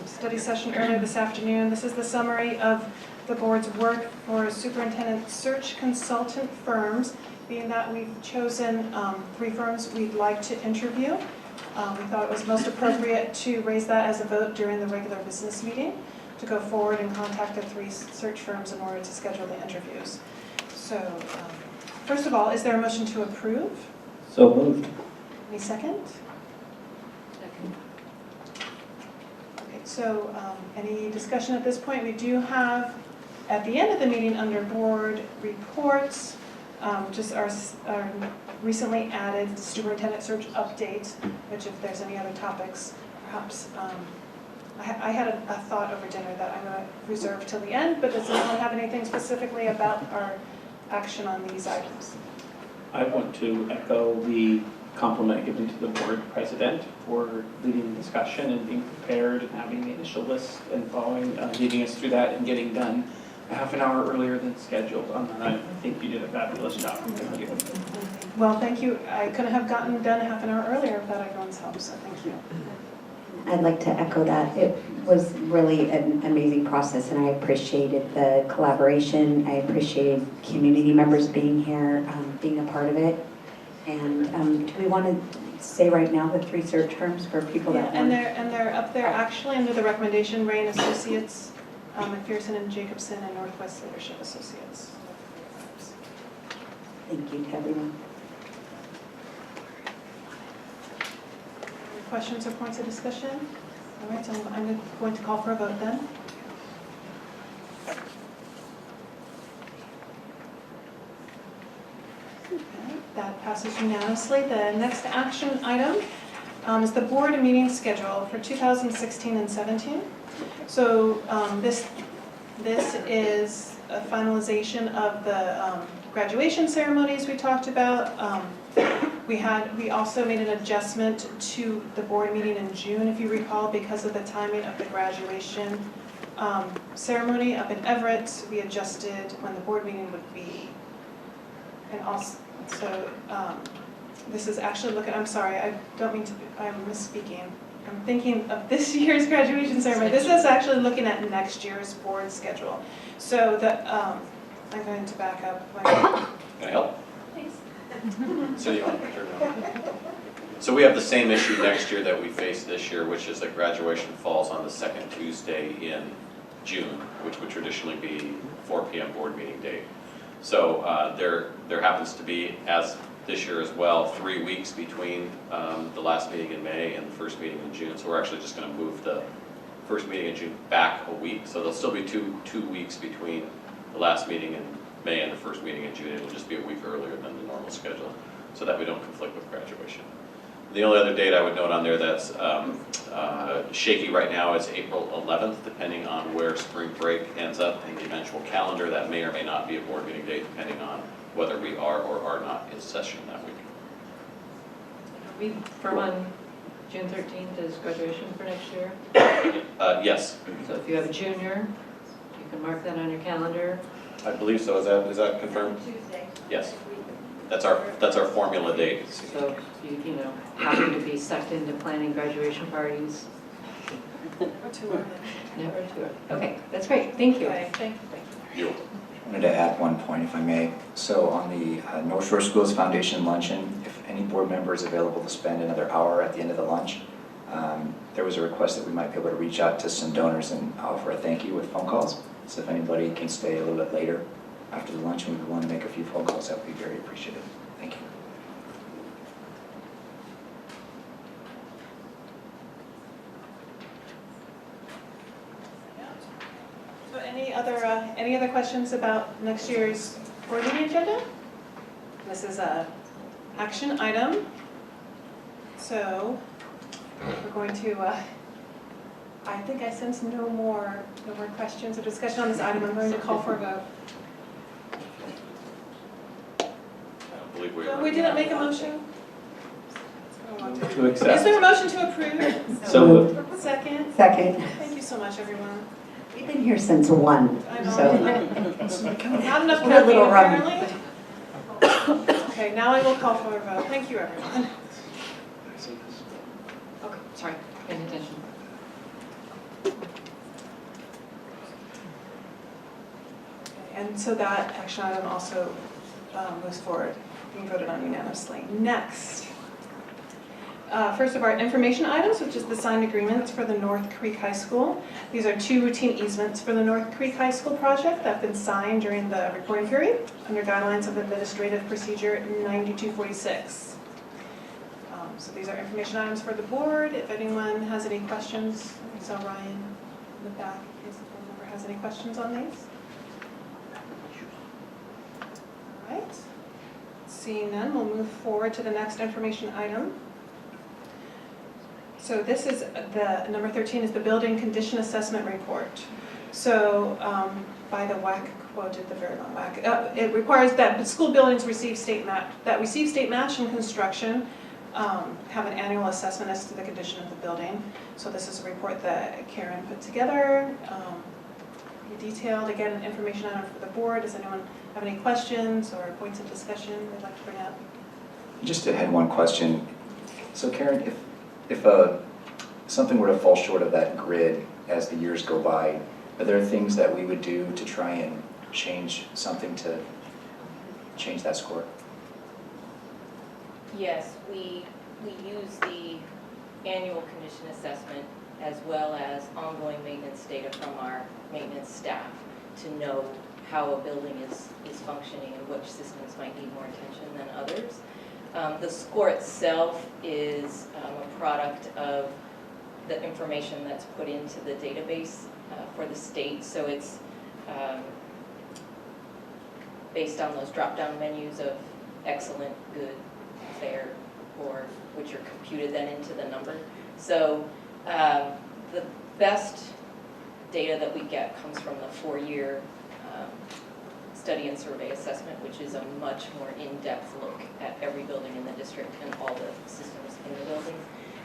study session earlier this afternoon. This is the summary of the board's work for superintendent search consultant firms, being that we've chosen 3 firms we'd like to interview. We thought it was most appropriate to raise that as a vote during the regular business meeting, to go forward and contact the 3 search firms in order to schedule the interviews. So, first of all, is there a motion to approve? So moved. Any second? Second. Okay, so any discussion at this point? We do have, at the end of the meeting under board reports, just our recently added superintendent search update, which if there's any other topics, perhaps I had a thought over dinner that I'm going to reserve till the end, but does anyone have anything specifically about our action on these items? I want to echo the compliment given to the board president for leading the discussion and being prepared and having the initial list and leading us through that and getting done a half an hour earlier than scheduled on that. I think you did a fabulous job. Thank you. Well, thank you. I couldn't have gotten done a half an hour earlier without everyone's help, so thank you. I'd like to echo that. It was really an amazing process, and I appreciated the collaboration. I appreciated community members being here, being a part of it. And do we want to say right now the 3 search firms for people that and want? they're up there actually under the recommendation, Ray and Associates, McPherson and Jacobson, and Northwest Leadership Associates. Thank you to everyone. Questions or points of discussion? All right, so I'm going to call for a vote then. Okay, that passes unanimously. The next action item is the board meeting schedule for 2016 and 17. So this is a finalization of the graduation ceremonies we talked about. We also made an adjustment to the board meeting in June, if you recall, because of the timing of the graduation ceremony up in Everett. We adjusted when the board meeting would be. And also, so this is actually I'm sorry, I don't mean to, I'm misspeaking. I'm thinking of this year's graduation ceremony. This is actually looking at next year's board schedule. So I'm going to back up. Can I help? Please. So you want to turn it on? So we have the same issue next year that we faced this year, which is that graduation falls on the 2nd Tuesday in June, which would traditionally be 4 p.m. board meeting date. So there happens to be, as this year as well, 3 weeks between the last meeting in May and the first meeting in June. So we're actually just going to move the first meeting in June back a week, so there'll still be two weeks between the last meeting in May and the first meeting in June. It'll just be a week earlier than the normal schedule, so that we don't conflict with graduation. The only other date I would note on there that's shaky right now is April 11th, depending on where spring break ends up in the eventual calendar. That may or may not be a board meeting date, depending on whether we are or are not in session that week. Are we firm on June 13th as graduation for next year? Yes. So if you have a junior, you can mark that on your calendar. I believe so. Is that confirmed? Tuesday. Yes. That's our formula date. So you know, happy to be sucked into planning graduation parties. Or too early. Never too early. Okay, that's great. Thank you. Okay, thank you. You. I wanted to add one point, if I may. So on the North Shore Schools Foundation luncheon, if any board member is available to spend another hour at the end of the lunch, there was a request that we might be able to reach out to some donors and offer a thank you with phone calls. So if anybody can stay a little bit later after the lunch and we want to make a few phone calls, that would be very appreciated. Thank you. So any other questions about next year's board meeting agenda? This is a action item. So we're going to, I think I sense no more questions or discussion on this item. I'm going to call for a vote. I don't believe we are. We didn't make a motion? To accept. Is there a motion to approve? So moved. Second? Second. Thank you so much, everyone. We've been here since 1, I know. so. Not enough We're a caffeine, little rummy. apparently. Okay, now I will call for a vote. Thank you, everyone. Okay, sorry, paying attention. And so that action item also moves forward, being voted on unanimously. Next, first of our information items, which is the signed agreements for the North Creek High School. These are 2 routine easements for the North Creek High School project that have been signed during the reporting period under guidelines of Administrative Procedure 9246. So these are information items for the board. If anyone has any questions, I saw Ryan in the back, in case the board member has any questions on these. All right. Seeing none, we'll move forward to the next information item. So this is the, number 13 is the Building Condition Assessment Report. So by the WAC quoted, the very long WAC, it requires that school buildings receive state match in construction, have an annual assessment as to the condition of the building. So this is a report that Karen put together, detailed, again, information item for the board. Does anyone have any questions or points of discussion they'd like to bring up? Just had one question. So Karen, if something were to fall short of that grid as the years go by, are there things that we would do to try and change something to change that score? Yes, we use the annual condition assessment as well as ongoing maintenance data from our maintenance staff to know how a building is functioning and which systems might need more attention than others. The score itself is a product of the information that's put into the database for the state, so it's based on those drop-down menus of excellent, good, fair, or which are computed then into the number. So the best data that we get comes from the 4-year study and survey assessment, which is a much more in-depth look at every building in the district and all the systems in the building.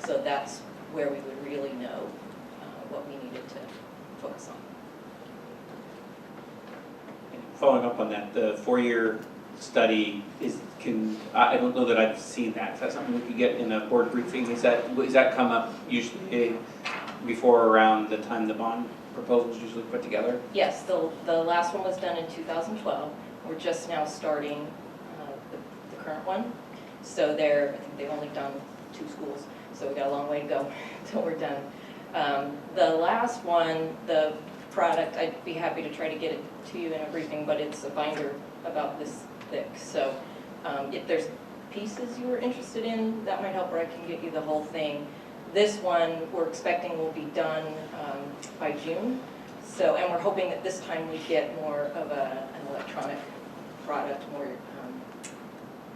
So that's where we would really know what we needed to focus on. Following up on that, the 4-year study I don't know that I've seen that. Is that something we could get in a board briefing? Does that come up usually before or around the time the bond proposal is usually put together? Yes, the last one was done in 2012. We're just now starting the current one. So I think they've only done 2 schools, so we got a long way to go until we're done. The last one, the product, I'd be happy to try to get it to you in a briefing, but it's a binder about this thick. So if there's pieces you were interested in, that might help, or I can get you the whole thing. This one, we're expecting will be done by June. So, and we're hoping that this time we get more of an electronic product, more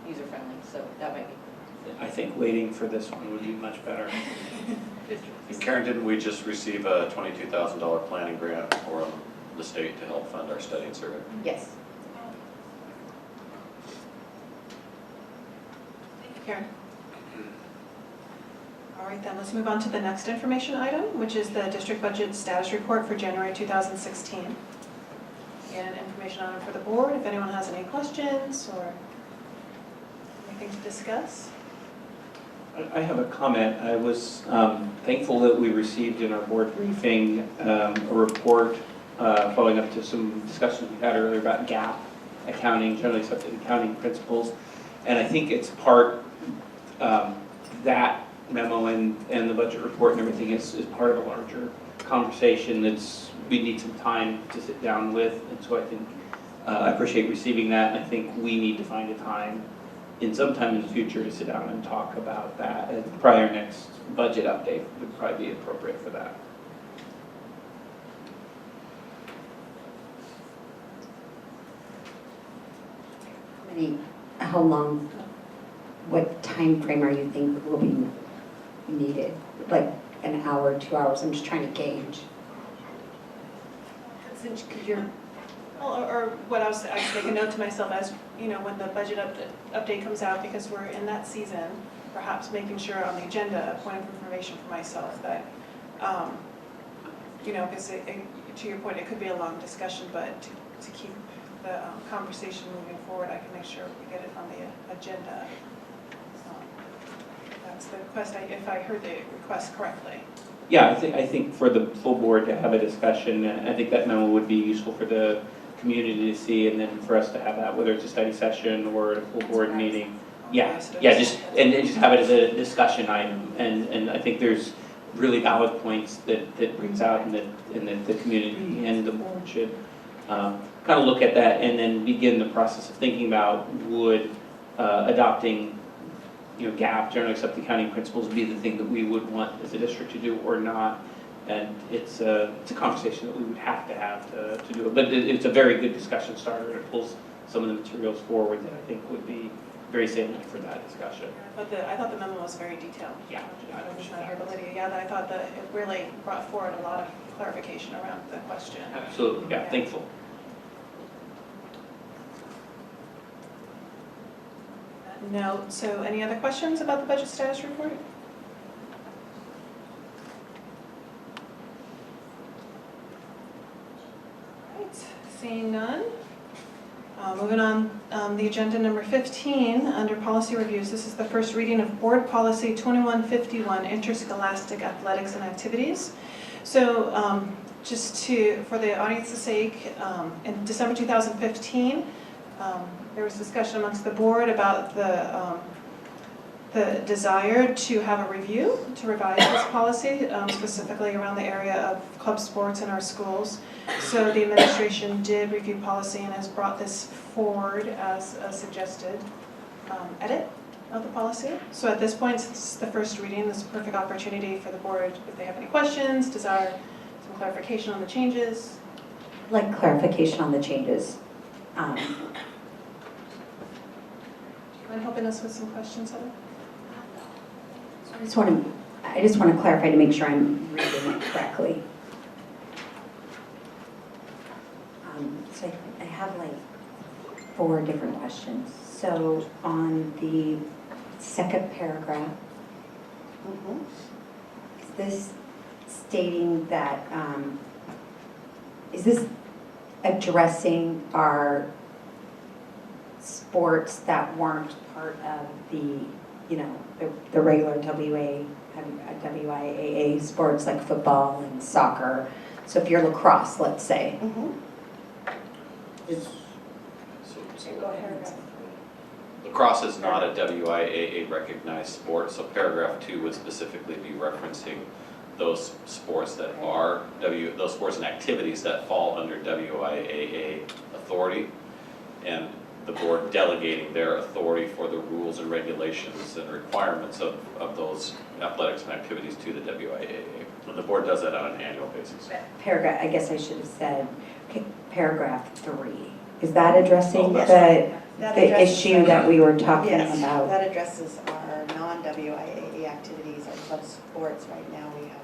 user-friendly, so that might be. I think waiting for this one would be much better. And Karen, didn't we just receive a $22,000 planning grant from the state to help fund our study and survey? Yes. Thank you, Karen. All right, then let's move on to the next information item, which is the district budget status report for January 2016. Again, information item for the board. If anyone has any questions or anything to discuss. I have a comment. I was thankful that we received in our board briefing a report following up to some discussions we had earlier about GAAP accounting, generally accepted accounting principles. And I think it's part, that memo and the budget report and everything is part of a larger conversation that's, we need some time to sit down with. And so I think, I appreciate receiving that, and I think we need to find a time sometime in the future to sit down and talk about that. And probably our next budget update would probably be appropriate for that. How long, what time frame are you think will be needed? Like an hour, 2 hours? I'm just trying to gauge. Since you're, or what I was making a note to myself as, you know, when the budget update comes out, because we're in that season, perhaps making sure on the agenda, a point of information for myself that, you know, because to your point, it could be a long discussion, but to keep the conversation moving forward, I can make sure we get it on the agenda. That's the request, if I heard the request correctly. Yeah, I think for the full board to have a discussion, I think that memo would be useful for the community to see, and then for us to have that, whether it's a study session or a full board meeting. Yeah, just have it as a discussion item, and I think there's really valid points that brings out, and that the community and the board should kind of look at that, and then begin the process of thinking about would adopting, you know, GAAP, generally accepted accounting principles, be the thing that we would want as a district to do or not. And it's a conversation that we would have to do it. But it's a very good discussion starter, and it pulls some of the materials forward that I think would be very salient for that discussion. I thought the memo was very detailed. Yeah. I don't know if I heard Lydia, yeah, that I thought that it really brought forward a lot of clarification around the question. Absolutely, yeah, thankful. No, so any other questions about the budget status report? Right, seeing none. Moving on, the agenda number 15, under policy reviews, this is the first reading of Board Policy 2151, Interscholastic Athletics and Activities. So just for the audience's sake, in December 2015, there was discussion amongst the board about the desire to have a review, to revise this policy, specifically around the area of club sports in our schools. So the administration did review policy and has brought this forward as a suggested edit of the policy. So at this point, since it's the first reading, this is a perfect opportunity for the board, if they have any questions, desire some clarification on the changes. Like clarification on the changes. Do you mind helping us with some questions, Heather? I just want to clarify to make sure I'm reading it correctly. So I have like 4 different questions. So on the second paragraph, is this stating that, is this addressing our sports that weren't part of the, you know, the regular WIAA sports like football and soccer? So if you're lacrosse, let's say. Lacrosse is not a WIAA recognized sport, so paragraph 2 would specifically be referencing those sports that are those sports and activities that fall under WIAA authority. And the board delegating their authority for the rules and regulations and requirements of those athletics and activities to the WIAA. And the board does that on an annual basis. Paragraph, I guess I should have said, paragraph 3. Is that addressing Oh, the issue that we were talking Yes, about? that addresses our non-WIAA activities, our club sports. Right now, we have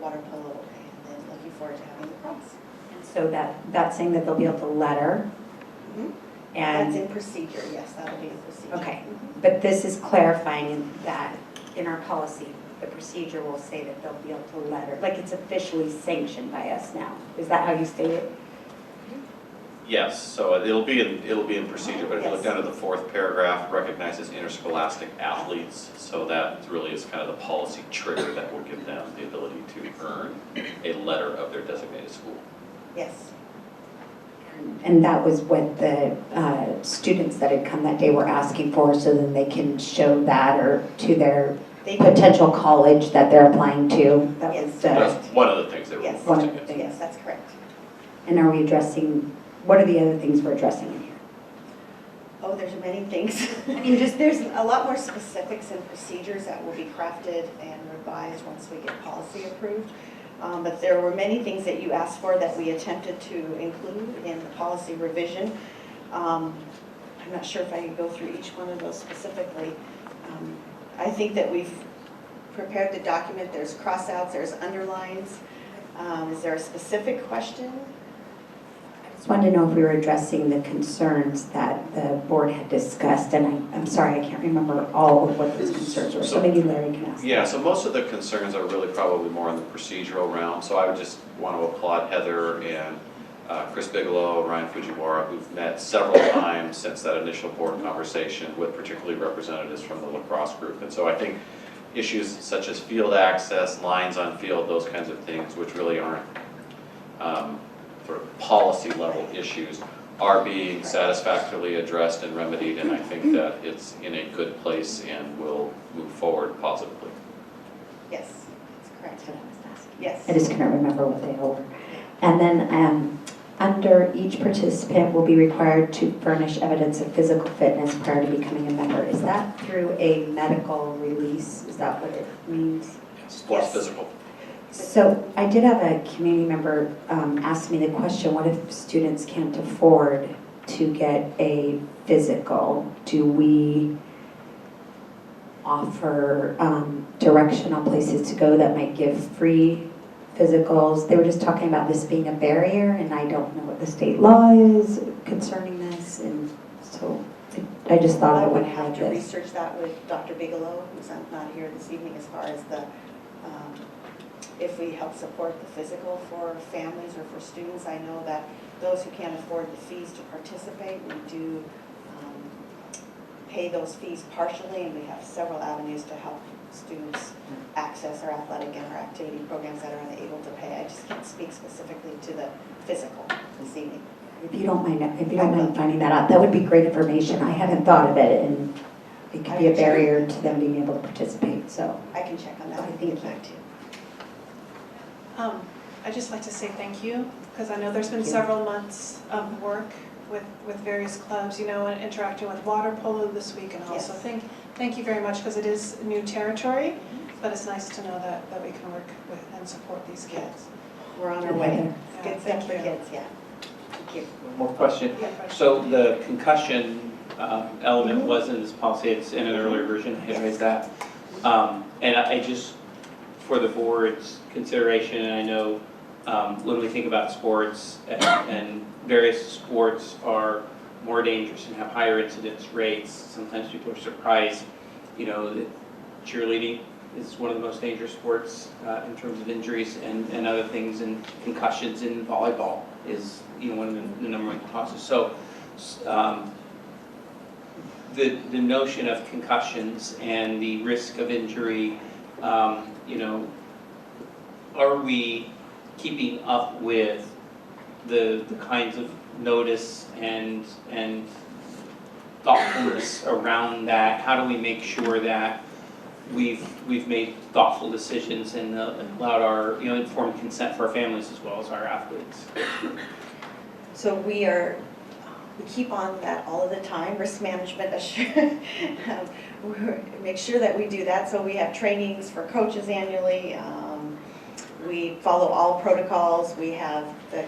water polo, and then looking forward to having the cross. So that's saying that they'll be able to letter? And That's in procedure, yes, that'll be in procedure. okay, but this is clarifying that in our policy, the procedure will say that they'll be able to letter, like it's officially sanctioned by us now. Is that how you state it? Yes, so it'll be in procedure, but if you look down to the 4th paragraph, recognizes interscholastic athletes, so that really is kind of the policy trigger that will give them the ability to earn a letter of their designated school. Yes. And that was what the students that had come that day were asking for, so then they can show that or to their potential college that they're applying to. That was That's one of the things they were Yes. one of the things. Yes, that's correct. And are we addressing, what are the other things we're addressing in here? Oh, there's many things. I mean, there's a lot more specifics and procedures that will be crafted and revised once we get policy approved. But there were many things that you asked for that we attempted to include in the policy revision. I'm not sure if I can go through each one of those specifically. I think that we've prepared the document. There's cross-outs, there's underlines. Is there a specific question? I just wanted to know if we were addressing the concerns that the board had discussed, and I'm sorry, I can't remember all of what those concerns were, so maybe Larry can ask. Yeah, so most of the concerns are really probably more in the procedural realm, so I would just want to applaud Heather and Chris Bigelow, Ryan Fujiwara, who've met several times since that initial board conversation with particularly representatives from the lacrosse group. And so I think issues such as field access, lines on field, those kinds of things, which really aren't sort of policy level issues, are being satisfactorily addressed and remedied, and I think that it's in a good place and will move forward positively. Yes, that's correct. Yes. I just couldn't remember what they were. And then under each participant will be required to furnish evidence of physical fitness prior to becoming a member. Is that through a medical release? Is that what it means? Sports physical. So I did have a community member ask me the question, what if students can't afford to get a physical? Do we offer directional places to go that might give free physicals? They were just talking about this being a barrier, and I don't know what the state law is concerning this, and so I just thought I of it would when I have read to this. research that with Dr. Bigelow, who's not here this evening, as far as the, if we help support the physical for families or for students. I know that those who can't afford the fees to participate, we do pay those fees partially, and we have several avenues to help students access our athletic and our activity programs that are unable to pay. I just can't speak specifically to the physical this evening. If you don't mind finding that out, that would be great information. I hadn't thought of it, and it could be a barrier to them being able to participate, so. I can check on that and get back to you. I'd just like to say thank you, because I know there's been several months of work with various clubs, you know, and interacting with water polo this week, and also thank you very much, because it is new territory, but it's nice to know that we can work with and support these kids. We're on our way. Yeah, Good stuff for kids, yeah. Thank you. One more question. Yeah, question. So the concussion element was in this policy, it's in an earlier version, I raised that. And I just, for the board's consideration, and I know when we think about sports and various sports are more dangerous and have higher incidence rates, sometimes people are surprised, you know, that cheerleading is one of the most dangerous sports in terms of injuries and other things, and concussions in volleyball is, you know, one of the number one causes. So the notion of concussions and the risk of injury, you know, are we keeping up with the kinds of notice and thoughtfulness around that? How do we make sure that we've made thoughtful decisions and allowed our, you know, informed consent for our families as well as our athletes? So we are we keep on that all of the time, risk management, make sure that we do that. So we have trainings for coaches annually. We follow all protocols. We have the